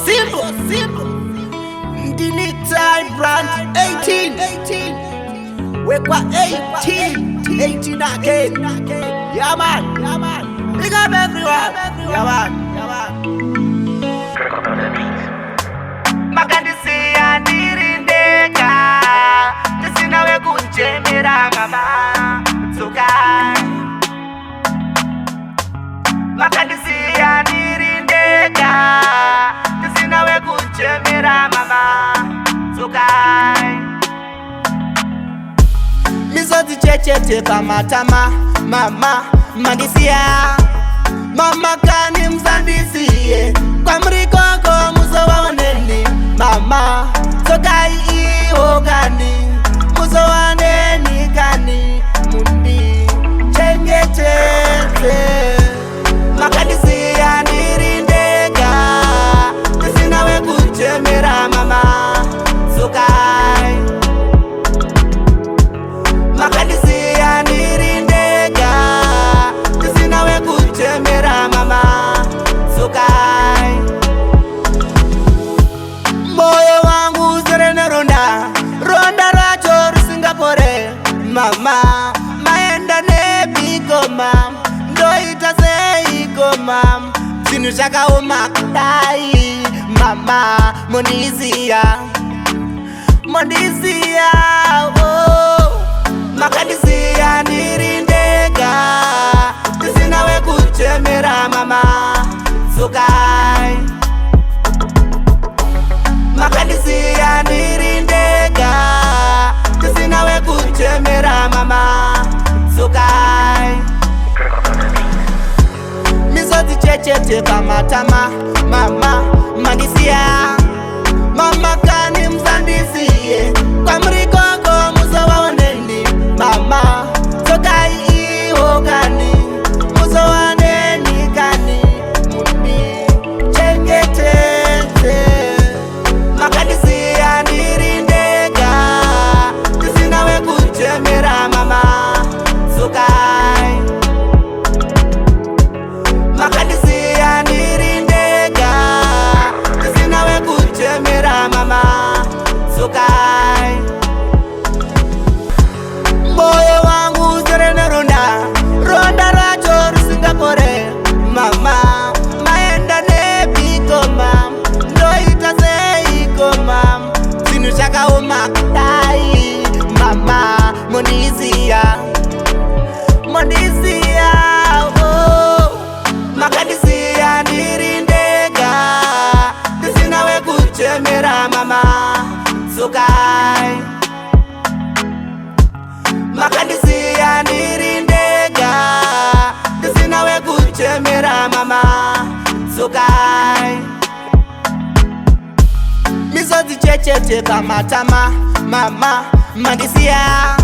simple. Ndini time brand 18. Wekwa 18 again. Yeah man. Big up everyone. Yeah man. Makandisi anirindeka, tisina we kunjemera mama Tsukai. Makandisi anirindeka, tisina we kunjemera mama Tsukai. Mizoti chechete pamatama mama mandisia. Mama kani mzandisiye kwa mrikoko muzo waoneni mama Tsukai iyo gani muzo waneni kani mundi chengetete. Makandisi anirindeka, tisina we kunjemera mama Tsukai. Makandisi anirindeka, tisina we kunjemera mama Tsukai. Moyo wangu zerene ronda racho rusingapore mama maenda nebigoma ndoita seigoma zinu zvakaoma kudai mama mondisiya oh. Makandisi anirindeka, tisina we kunjemera mama Tsukai. Makandisi anirindeka, tisina we kunjemera mama Tsukai. Mizoti chechete pamatama mama mandisia. Mama kani mzandisiye kwa mrikoko muzo waoneni mama Tsukai iyo gani muzo waneni kani mundi chengetete. Makandisi anirindeka, tisina we kunjemera mama Tsukai. Makandisi anirindeka, tisina we kunjemera mama Tsukai. Moyo wangu zerene ronda racho rusingapore mama maenda nebigoma ndoita seigoma zinu zvakaoma kudai mama mondisiya oh. Makandisi anirindeka, tisina we kunjemera mama Tsukai. Makandisi anirindeka, tisina we kunjemera mama Tsukai. Mizoti chechete pamatama mama mandisia.